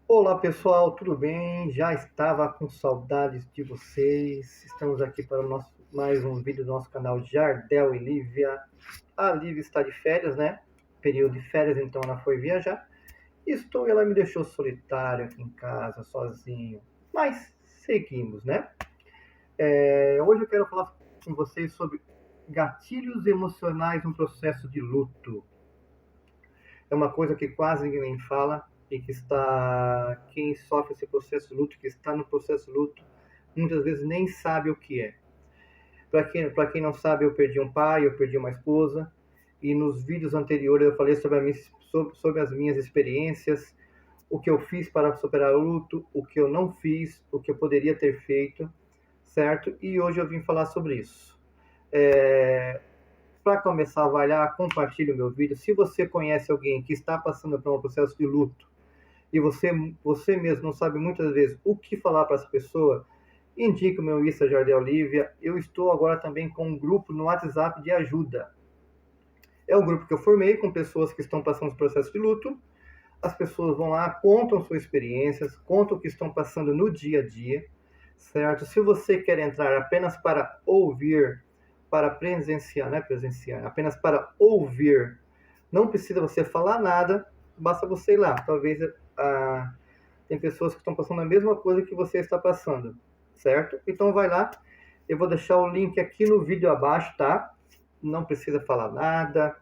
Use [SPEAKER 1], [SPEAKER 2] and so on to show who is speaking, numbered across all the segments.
[SPEAKER 1] Olá pessoal, tudo bem? Já estava com saudades de vocês. Estamos aqui para mais um vídeo do nosso canal Jardel e Lívia. A Lívia está de férias, né? Período de férias, então ela foi viajar. Ela me deixou solitário aqui em casa, sozinho. Mas seguimos, né? Hoje eu quero falar com vocês sobre gatilhos emocionais no processo de luto. É uma coisa que quase ninguém fala e quem sofre esse processo de luto, que está no processo de luto, muitas vezes nem sabe o que é. Para quem não sabe, eu perdi um pai, eu perdi uma esposa, e nos vídeos anteriores eu falei sobre as minhas experiências, o que eu fiz para superar o luto, o que eu não fiz, o que eu poderia ter feito, certo? E hoje eu vim falar sobre isso. Para começar a avaliar, compartilhe o meu vídeo. Se você conhece alguém que está passando por um processo de luto e você mesmo não sabe muitas vezes o que falar para essa pessoa, indique o meu Insta Jardel Lívia. Eu estou agora também com um grupo no WhatsApp de ajuda. É um grupo que eu formei com pessoas que estão passando por processo de luto. As pessoas vão lá, contam suas experiências, contam o que estão passando no dia a dia, certo? Se você quer entrar apenas para ouvir, para presenciar, não é presenciar, apenas para ouvir, não precisa você falar nada, basta você ir lá. Talvez tem pessoas que estão passando a mesma coisa que você está passando, certo? Então vai lá, eu vou deixar o link aqui no vídeo abaixo, tá? Não precisa falar nada,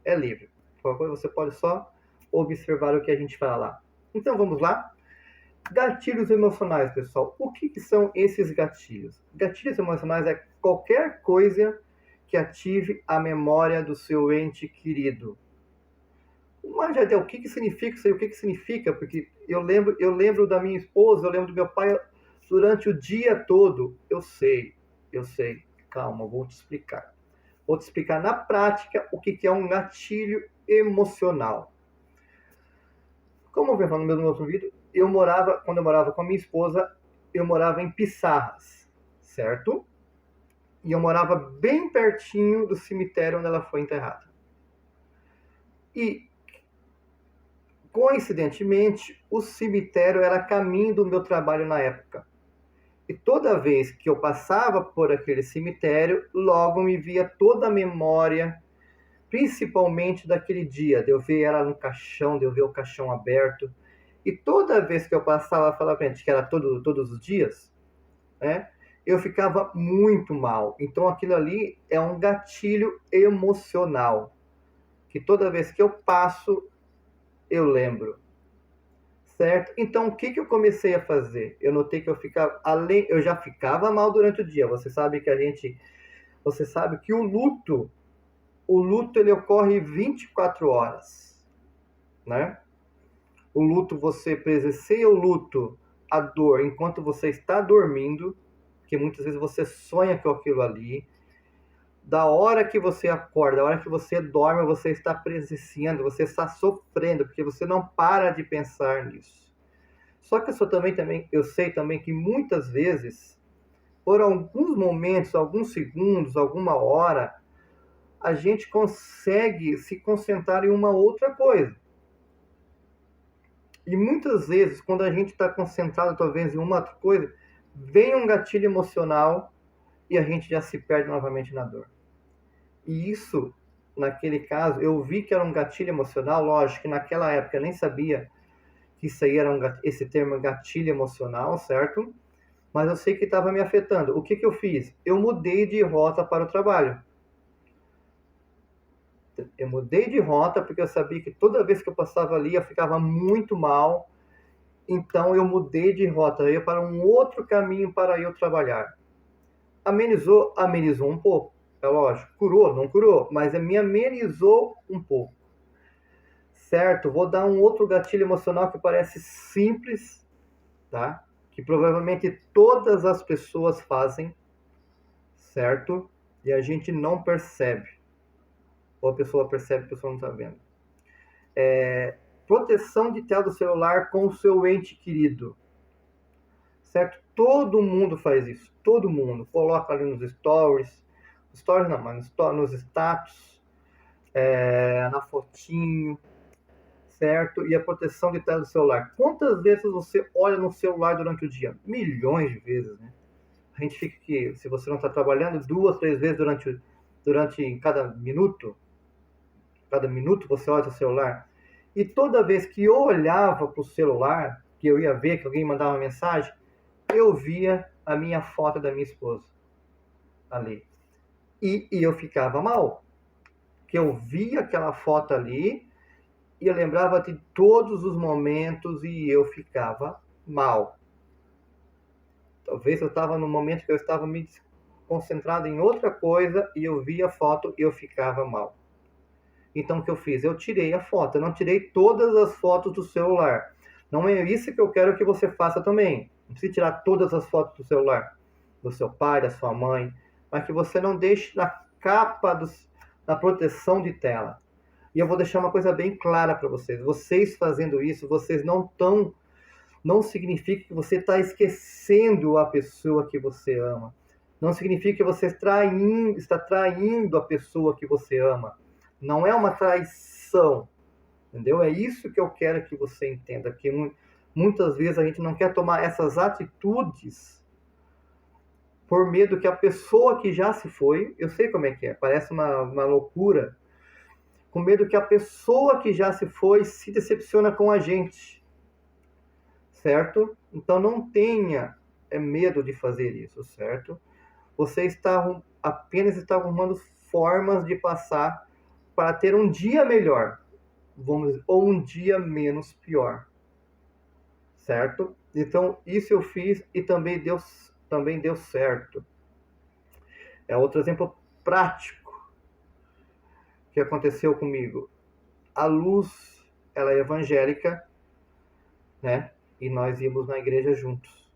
[SPEAKER 1] é livre. Qualquer coisa você pode só observar o que a gente fala lá. Então vamos lá. Gatilhos emocionais, pessoal. O que são esses gatilhos? Gatilhos emocionais é qualquer coisa que ative a memória do seu ente querido. Mas, Jadel, o que significa isso aí? O que significa? Porque eu lembro da minha esposa, eu lembro do meu pai durante o dia todo. Eu sei. Calma, vou te explicar. Vou te explicar na prática o que é um gatilho emocional. Como eu vi falando no meu outro vídeo, quando eu morava com a minha esposa, eu morava em Pissarras, certo? E eu morava bem pertinho do cemitério onde ela foi enterrada. E coincidentemente, o cemitério era caminho do meu trabalho na época. E toda vez que eu passava por aquele cemitério, logo me via toda a memória, principalmente daquele dia, de eu ver ela no caixão, de eu ver o caixão aberto. E toda vez que eu passava, falava pra gente que era todos os dias, né? Eu ficava muito mal. Então aquilo ali é um gatilho emocional, que toda vez que eu passo, eu lembro. Certo? Então, o que eu comecei a fazer? Eu notei que eu já ficava mal durante o dia. Você sabe que o luto ele ocorre 24 horas, né? O luto, você presencia o luto, a dor, enquanto você está dormindo, que muitas vezes você sonha com aquilo ali. Da hora que você acorda, da hora que você dorme, você está presenciando, você está sofrendo, porque você não para de pensar nisso. Só que eu sei também que muitas vezes, por alguns momentos, alguns segundos, alguma hora, a gente consegue se concentrar em uma outra coisa. E muitas vezes, quando a gente está concentrado talvez em uma outra coisa, vem um gatilho emocional e a gente já se perde novamente na dor. E isso, naquele caso, eu vi que era um gatilho emocional, lógico que naquela época eu nem sabia que isso aí era esse termo gatilho emocional, certo? Mas eu sei que estava me afetando. O que eu fiz? Eu mudei de rota para o trabalho. Eu mudei de rota porque eu sabia que toda vez que eu passava ali eu ficava muito mal. Então eu mudei de rota, eu ia para um outro caminho para eu trabalhar. Amenizou um pouco, é lógico. Curou, não curou, mas me amenizou um pouco. Certo? Vou dar um outro gatilho emocional que parece simples, tá? Que provavelmente todas as pessoas fazem, certo? E a gente não percebe. Ou a pessoa percebe, a pessoa não está vendo. Proteção de tela do celular com o seu ente querido. Certo? Todo mundo faz isso. Todo mundo. Coloca ali nos stories. Stories não, mas nos status. Na fotinho. certo e a proteção de tela do celular. Quantas vezes você olha no celular durante o dia? Milhões de vezes, né? A gente fica que, se você não está trabalhando, 2, 3 vezes durante cada minuto você olha o celular. E toda vez que eu olhava para o celular, que eu ia ver que alguém mandava uma mensagem, eu via a minha foto da minha esposa ali. E eu ficava mal, que eu via aquela foto ali e eu lembrava de todos os momentos e eu ficava mal. Talvez eu estava no momento que eu estava me concentrado em outra coisa e eu via a foto e eu ficava mal. Então o que eu fiz? Eu tirei a foto. Eu não tirei todas as fotos do celular. Não é isso que eu quero que você faça também. Não precisa tirar todas as fotos do celular, do seu pai, da sua mãe, mas que você não deixe na capa da proteção de tela. E eu vou deixar uma coisa bem clara para vocês. Vocês fazendo isso, vocês não significa que você está esquecendo a pessoa que você ama. Não significa que você está traindo a pessoa que você ama. Não é uma traição, entendeu? É isso que eu quero que você entenda, que muitas vezes a gente não quer tomar essas atitudes por medo que a pessoa que já se foi, eu sei como é que é, parece uma loucura, com medo que a pessoa que já se foi se decepciona com a gente, certo? Então não tenha medo de fazer isso, certo? Você apenas está arrumando formas de passar para ter um dia melhor, vamos dizer, ou um dia menos pior, certo? Então isso eu fiz e também deu certo. É outro exemplo prático que aconteceu comigo. A Luz, ela é evangélica, né? E nós íamos na igreja juntos,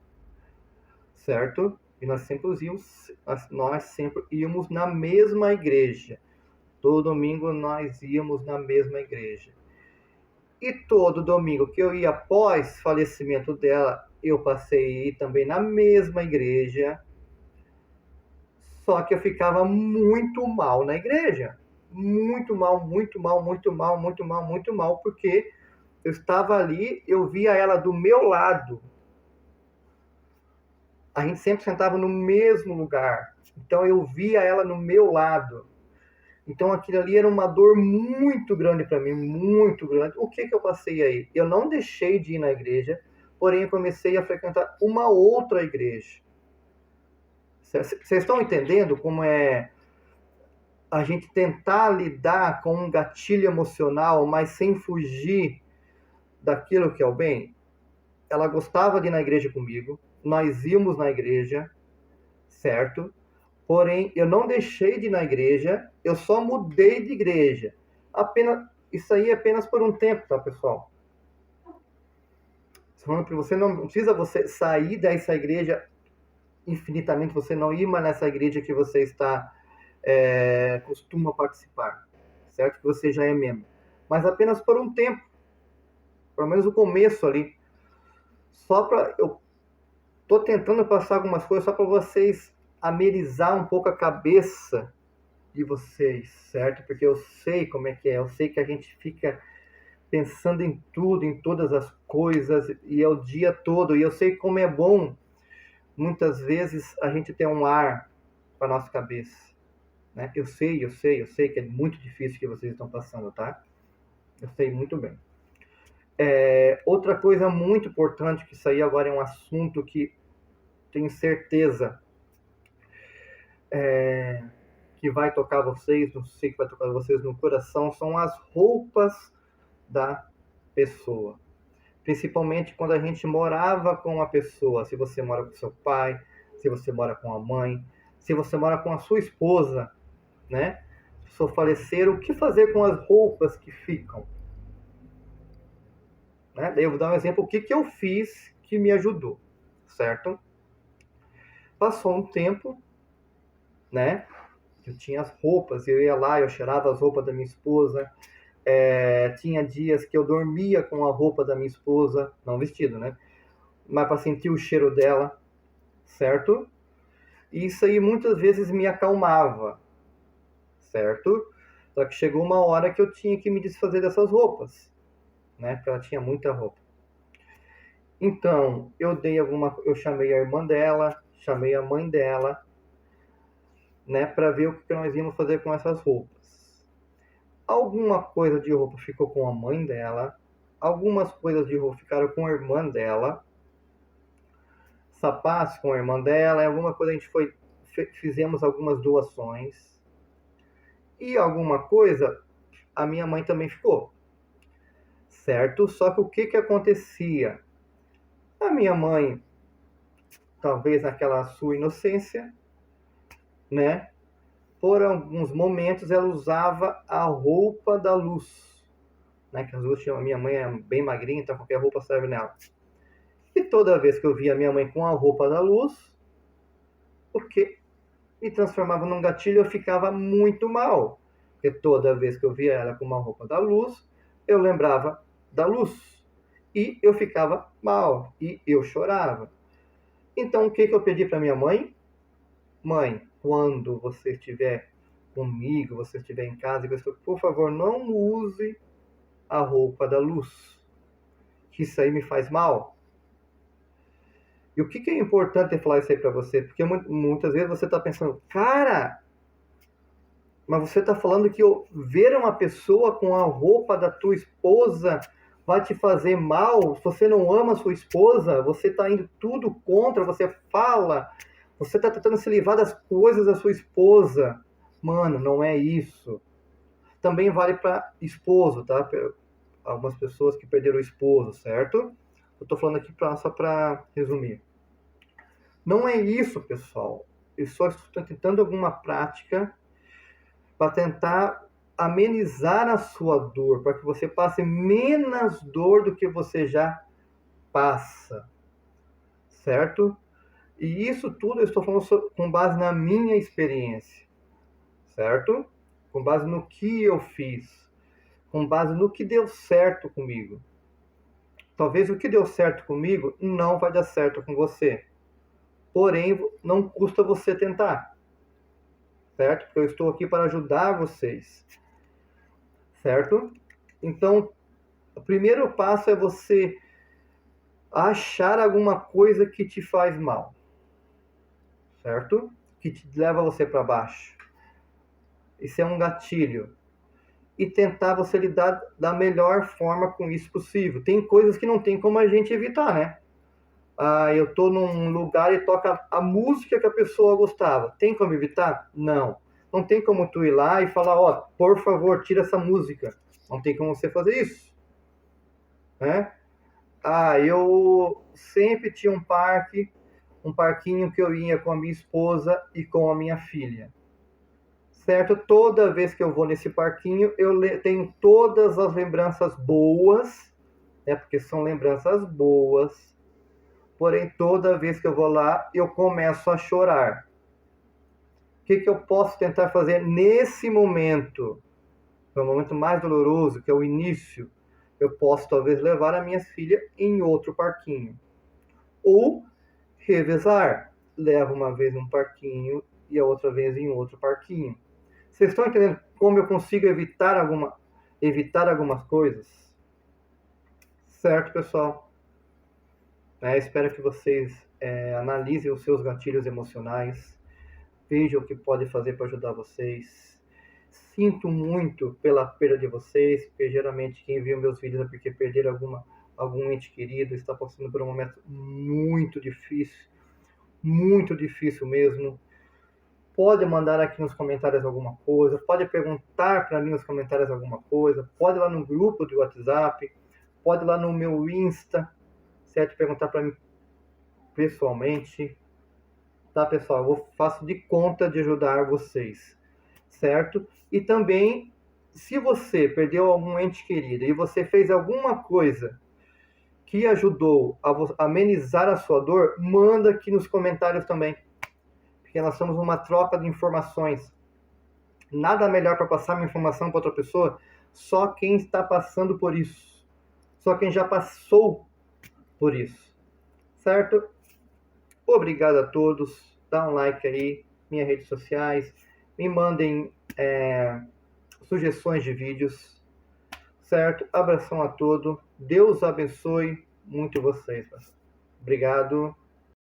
[SPEAKER 1] certo? E nós sempre íamos na mesma igreja. Todo domingo nós íamos na mesma igreja. E todo domingo que eu ia após o falecimento dela, eu passei a ir também na mesma igreja. Só que eu ficava muito mal na igreja. Muito mal, muito mal, muito mal, muito mal, muito mal, porque eu estava ali, eu via ela do meu lado. A gente sempre sentava no mesmo lugar. Então eu via ela no meu lado. Então aquilo ali era uma dor muito grande para mim, muito grande. O que eu passei aí? Eu não deixei de ir na igreja, porém eu comecei a frequentar uma outra igreja. Vocês estão entendendo como é a gente tentar lidar com um gatilho emocional, mas sem fugir daquilo que é o bem? Ela gostava de ir na igreja comigo, nós íamos na igreja, certo? Porém, eu não deixei de ir na igreja, eu só mudei de igreja. Isso aí é apenas por um tempo, tá, pessoal? Falando para você, não precisa você sair dessa igreja infinitamente, você não ir mais nessa igreja que você costuma participar, certo? Que você já é membro. Mas apenas por um tempo, pelo menos o começo ali. Eu tô tentando passar algumas coisas só para vocês amenizar um pouco a cabeça de vocês, certo? Porque eu sei como é que é, eu sei que a gente fica pensando em tudo, em todas as coisas, e é o dia todo, e eu sei como é bom, muitas vezes, a gente ter um ar para nossa cabeça, né? Eu sei que é muito difícil que vocês estão passando, tá? Eu sei muito bem. Outra coisa muito importante, que isso aí agora é um assunto que tenho certeza que vai tocar vocês, não sei que vai tocar vocês no coração, são as roupas da pessoa. Principalmente quando a gente morava com a pessoa. Se você mora com seu pai, se você mora com a mãe, se você mora com a sua esposa, né? Se for falecer, o que fazer com as roupas que ficam? Né? Daí eu vou dar um exemplo, o que eu fiz que me ajudou, certo? Passou um tempo, né? Eu tinha as roupas, eu ia lá, eu cheirava as roupas da minha esposa. Tinha dias que eu dormia com a roupa da minha esposa, não vestido, né? Mas para sentir o cheiro dela, certo? E isso aí muitas vezes me acalmava, certo? Só que chegou uma hora que eu tinha que me desfazer dessas roupas. né? Porque ela tinha muita roupa. Então, eu chamei a irmã dela, chamei a mãe dela, né, para ver o que nós íamos fazer com essas roupas. Alguma coisa de roupa ficou com a mãe dela, algumas coisas de roupa ficaram com a irmã dela, sapatos com a irmã dela, e alguma coisa a gente fizemos algumas doações. E alguma coisa a minha mãe também ficou. Certo? Só que o que acontecia? A minha mãe, talvez naquela sua inocência, né? Por alguns momentos ela usava a roupa da luz, né? Que as duas tinham, a minha mãe é bem magrinha, então qualquer roupa serve nela. E toda vez que eu via a minha mãe com a roupa da luz, porque me transformava num gatilho, eu ficava muito mal. Porque toda vez que eu via ela com uma roupa da luz, eu lembrava da luz. E eu ficava mal. E eu chorava. Então, o que eu pedi para minha mãe? Mãe, quando você estiver comigo, você estiver em casa, por favor, não use a roupa da luz. Que isso aí me faz mal. E o que é importante falar isso aí para você? Porque muitas vezes você está pensando, cara, mas você está falando que ver uma pessoa com a roupa da tua esposa vai te fazer mal? Se você não ama a sua esposa, você está indo tudo contra, você fala, você está tentando se livrar das coisas da sua esposa. Mano, não é isso. Também vale para esposo, tá? Algumas pessoas que perderam o esposo, certo? Eu estou falando aqui só para resumir. Não é isso, pessoal. Eu só estou tentando alguma prática para tentar amenizar a sua dor, para que você passe menos dor do que você já passa, certo? E isso tudo eu estou falando com base na minha experiência, certo? Com base no que eu fiz, com base no que deu certo comigo. Talvez o que deu certo comigo não vai dar certo com você. Porém, não custa você tentar, certo? Porque eu estou aqui para ajudar vocês, certo? Então, o primeiro passo é você achar alguma coisa que te faz mal, certo? Que te leva você para baixo. Isso é um gatilho. E tentar você lidar da melhor forma com isso possível. Tem coisas que não tem como a gente evitar, né? Eu tô num lugar e toca a música que a pessoa gostava. Tem como evitar? Não. Não tem como tu ir lá e falar, ó, por favor, tira essa música. Não tem como você fazer isso, né? Eu sempre tinha um parquinho que eu ia com a minha esposa e com a minha filha. Certo? Toda vez que eu vou nesse parquinho, eu tenho todas as lembranças boas, né? Porque são lembranças boas. Porém, toda vez que eu vou lá, eu começo a chorar. O que eu posso tentar fazer nesse momento? É o momento mais doloroso, que é o início. Eu posso talvez levar a minha filha em outro parquinho. Ou revezar. Levo uma vez num parquinho e a outra vez em outro parquinho. Vocês estão entendendo como eu consigo evitar algumas coisas? Certo, pessoal? Espero que vocês analisem os seus gatilhos emocionais. Vejam o que pode fazer para ajudar vocês. Sinto muito pela perda de vocês, porque geralmente quem viu meus vídeos é porque perderam algum ente querido, está passando por um momento muito difícil mesmo. Pode mandar aqui nos comentários alguma coisa, pode perguntar para mim nos comentários alguma coisa, pode ir lá no grupo do WhatsApp, pode ir lá no meu Insta, certo? Perguntar para mim pessoalmente. Tá, pessoal? Eu faço de conta de ajudar vocês, certo? E também, se você perdeu algum ente querido e você fez alguma coisa que ajudou a amenizar a sua dor, manda aqui nos comentários também. Porque nós somos uma troca de informações. Nada melhor para passar uma informação para outra pessoa, só quem está passando por isso. Só quem já passou por isso. Certo? Obrigado a todos. Dá um like aí, minhas redes sociais. Me mandem sugestões de vídeos. certo? Abração a todos. Deus abençoe muito vocês. Obrigado.